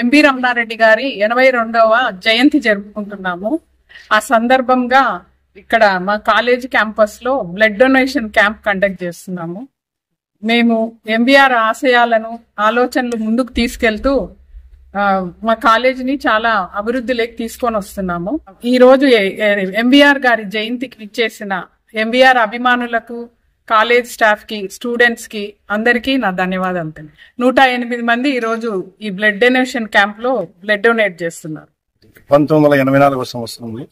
MV Ramanareddy గారి 82వ జయంతి జరుపుకుంటున్నాము. ఆ సందర్భంగా ఇక్కడ మా కాలేజీ క్యాంపస్ లో బ్లడ్ డొనేషన్ క్యాంప్ కండక్ట్ చేస్తున్నాము. మేము ఎంబీఆర్ ఆశయాలను ఆలోచనలు ముందుకు తీసుకెళ్తూ మా కాలేజీని చాలా అభివృద్ధిలోకి తీసుకొని వస్తున్నాము. ఈ రోజు ఎంబీఆర్ గారి జయంతికి ఇచ్చేసిన ఎంబీఆర్ అభిమానులకు, కాలేజ్ స్టాఫ్ కి, స్టూడెంట్స్ కి అందరికీ నా ధన్యవాదాలు. 108 మంది ఈ రోజు ఈ బ్లడ్ డొనేషన్ క్యాంప్ లో బ్లడ్ డొనేట్ చేస్తున్నారు. 1984 సంవత్సరంలో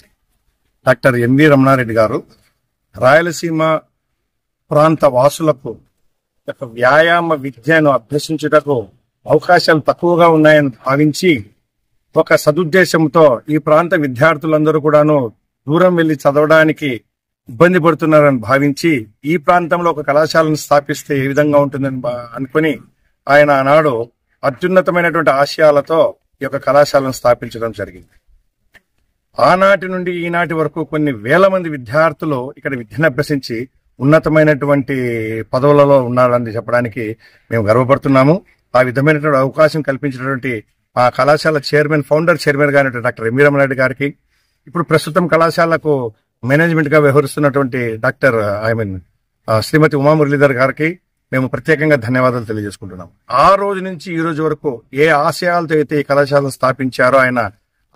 డాక్టర్ ఎంవి రమణారెడ్డి గారు రాయలసీమ ప్రాంత వాసులకు వ్యాయామ విద్యను అభ్యసించుటకు అవకాశాలు తక్కువగా ఉన్నాయని భావించి ఒక సదుద్దేశంతో ఈ ప్రాంత విద్యార్థులందరూ కూడాను దూరం వెళ్లి చదవడానికి ఇబ్బంది పడుతున్నారని భావించి ఈ ప్రాంతంలో ఒక కళాశాలను స్థాపిస్తే ఏ విధంగా ఉంటుందని అనుకుని ఆయన ఆనాడు అత్యున్నతమైనటువంటి ఆశయాలతో ఈ యొక్క కళాశాలను స్థాపించడం జరిగింది. ఆనాటి నుండి ఈనాటి వరకు కొన్ని వేల మంది విద్యార్థులు ఇక్కడ విద్యను అభ్యసించి ఉన్నతమైనటువంటి పదవులలో ఉన్నారని చెప్పడానికి మేము గర్వపడుతున్నాము. ఆ విధమైనటువంటి అవకాశం కల్పించినటువంటి ఆ కళాశాల ఫౌండర్ చైర్మన్ గారి డాక్టర్ ఎంవి రమణారెడ్డి గారికి, ఇప్పుడు ప్రస్తుతం కళాశాలకు మేనేజ్మెంట్ గా వ్యవహరిస్తున్నటువంటి శ్రీమతి ఉమా మురళీధర్ గారికి మేము ప్రత్యేకంగా ధన్యవాదాలు తెలియజేసుకుంటున్నాం. ఆ రోజు నుంచి ఈ రోజు వరకు ఏ ఆశయాలతో అయితే ఈ కళాశాలను స్థాపించారో ఆయన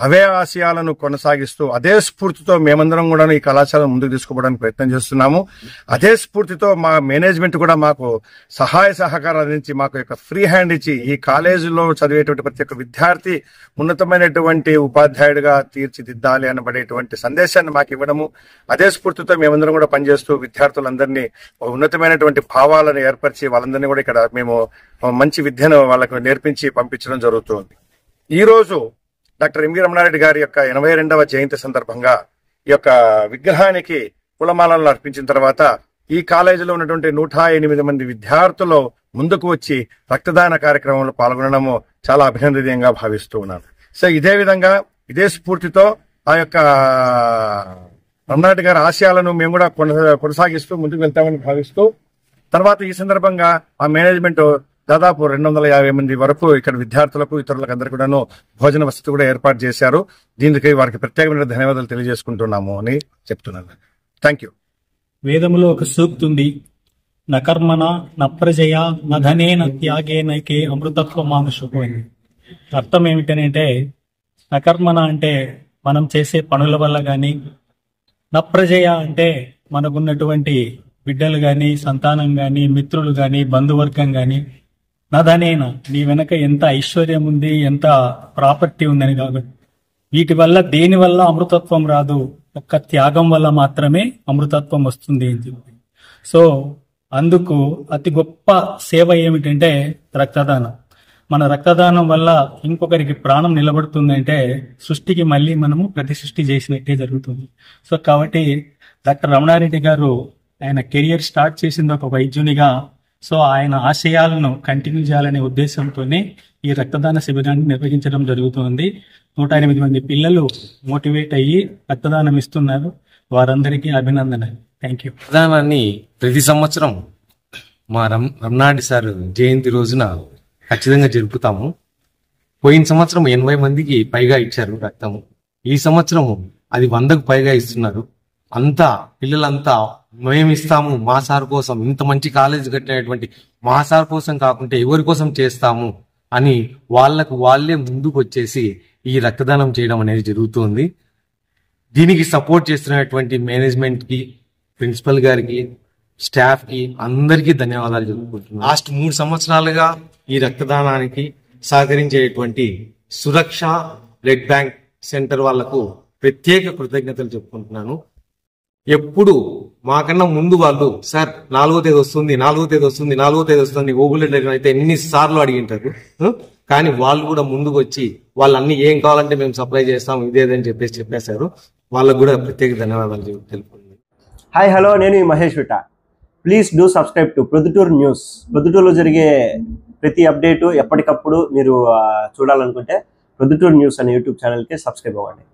అవే ఆశయాలను కొనసాగిస్తూ అదే స్ఫూర్తితో మేమందరం కూడా ఈ కళాశాలను ముందుకు తీసుకుపోవడానికి ప్రయత్నం చేస్తున్నాము. అదే స్ఫూర్తితో మా మేనేజ్మెంట్ కూడా మాకు సహాయ సహకారాలు అందించి మాకు యొక్క ఫ్రీ హ్యాండ్ ఇచ్చి ఈ కాలేజీలో చదివేటువంటి ప్రతి ఒక్క విద్యార్థి ఉన్నతమైనటువంటి ఉపాధ్యాయుడిగా తీర్చిదిద్దాలి అనబడేటువంటి సందేశాన్ని మాకు ఇవ్వడము, అదే స్ఫూర్తితో మేమందరం కూడా పనిచేస్తూ విద్యార్థులందరినీ ఉన్నతమైనటువంటి భావాలను ఏర్పరిచి వాళ్ళందరినీ కూడా ఇక్కడ మేము మంచి విద్యను వాళ్ళకు నేర్పించి పంపించడం జరుగుతుంది. ఈ రోజు డాక్టర్ ఎంవి రమణారెడ్డి గారి యొక్క 82వ జయంతి సందర్భంగా ఈ యొక్క విగ్రహానికి పూలమాలలు అర్పించిన తర్వాత ఈ కాలేజీలో ఉన్నటువంటి 108 మంది విద్యార్థులు ముందుకు వచ్చి రక్తదాన కార్యక్రమంలో పాల్గొనడము చాలా అభినందనీయంగా భావిస్తూ ఉన్నాను. సో ఇదే విధంగా ఇదే స్ఫూర్తితో ఆ యొక్క రమణారెడ్డి గారి ఆశయాలను మేము కూడా కొనసాగిస్తూ ముందుకు వెళ్తామని భావిస్తూ, తర్వాత ఈ సందర్భంగా ఆ మేనేజ్మెంట్ దాదాపు 250 మంది వరకు ఇక్కడ విద్యార్థులకు, ఇతరులకు అందరికీ కూడాను భోజన వసతి కూడా ఏర్పాటు చేశారు. దీనికి వారికి ప్రత్యేకమైన ధన్యవాదాలు తెలియజేసుకుంటున్నాము అని చెప్తున్నాను. Thank you. వేదములో ఒక సూక్తి ఉంది, నకర్మణ నప్రజయ నధనేన త్యాగేనకే అమృతత్వమానుషుకు అని. అర్థం ఏమిటనంటే, నకర్మణ అంటే మనం చేసే పనుల వల్ల కానీ, నప్రజయ అంటే మనకున్నటువంటి బిడ్డలు కానీ, సంతానం కానీ, మిత్రులు కానీ, బంధువర్గం కానీ, నధనేన నీ వెనక ఎంత ఐశ్వర్యం ఉంది, ఎంత ప్రాపర్టీ ఉందని కాబట్టి వీటి వల్ల దేని వల్ల అమృతత్వం రాదు, ఒక్క త్యాగం వల్ల మాత్రమే అమృతత్వం వస్తుంది అని చెప్పి. సో అందుకు అతి గొప్ప సేవ ఏమిటంటే రక్తదానం. మన రక్తదానం వల్ల ఇంకొకరికి ప్రాణం నిలబడుతుందంటే సృష్టికి మళ్ళీ మనము ప్రతి సృష్టి చేసినట్టే జరుగుతుంది. సో కాబట్టి డాక్టర్ రమణారెడ్డి గారు ఆయన కెరియర్ స్టార్ట్ చేసింది ఒక వైద్యునిగా. సో ఆయన ఆశయాలను కంటిన్యూ చేయాలనే ఉద్దేశంతోనే ఈ రక్తదాన శిబిరాన్ని నిర్వహించడం జరుగుతుంది. 108 మంది పిల్లలు మోటివేట్ అయ్యి రక్తదానం ఇస్తున్నారు. వారందరికీ అభినందనలు. Thank you. రక్తదానాన్ని ప్రతి సంవత్సరం మా రమణారెడ్డి సార్ జయంతి రోజున ఖచ్చితంగా జరుపుతాము. పోయిన సంవత్సరం 80 మందికి పైగా ఇచ్చారు రక్తము. ఈ సంవత్సరం అది 100కు పైగా ఇస్తున్నారు. అంతా పిల్లలంతా మేము ఇస్తాము మా సార్ కోసం, ఇంత మంచి కాలేజ్ కట్టినటువంటి మా సార్ కోసం కాకుంటే ఎవరి కోసం చేస్తాము అని వాళ్ళే ముందుకు వచ్చేసి ఈ రక్తదానం చేయడం అనేది జరుగుతుంది. దీనికి సపోర్ట్ చేస్తున్నటువంటి మేనేజ్మెంట్ కి, ప్రిన్సిపల్ గారికి, స్టాఫ్ కి అందరికీ ధన్యవాదాలు చెప్పుకుంటున్నాను. లాస్ట్ 3 సంవత్సరాలుగా ఈ రక్తదానానికి సహకరించేటువంటి సురక్ష బ్లడ్ బ్యాంక్ సెంటర్ వాళ్లకు ప్రత్యేక కృతజ్ఞతలు చెప్పుకుంటున్నాను. ఎప్పుడు మాకన్నా ముందు వాళ్ళు సార్ 4వ తేదీ వస్తుంది ఓబులెట్ అయితే ఎన్నిసార్లు అడిగింటారు. కానీ వాళ్ళు కూడా ముందుకు వచ్చి వాళ్ళు అన్ని ఏం కావాలంటే మేము సప్లై చేస్తాం ఇదేదని చెప్పేశారు. వాళ్ళకు కూడా ప్రత్యేక ధన్యవాదాలు తెలుపుకుంటున్నాను. హాయ్, హలో, నేను Mahesh Vita. Please do subscribe to Proddatur news. ప్రొద్దుటూరులో జరిగే ప్రతి అప్డేటు ఎప్పటికప్పుడు మీరు చూడాలనుకుంటే ప్రొద్దుటూరు న్యూస్ అనే యూట్యూబ్ ఛానల్కి సబ్స్క్రైబ్ అవ్వండి.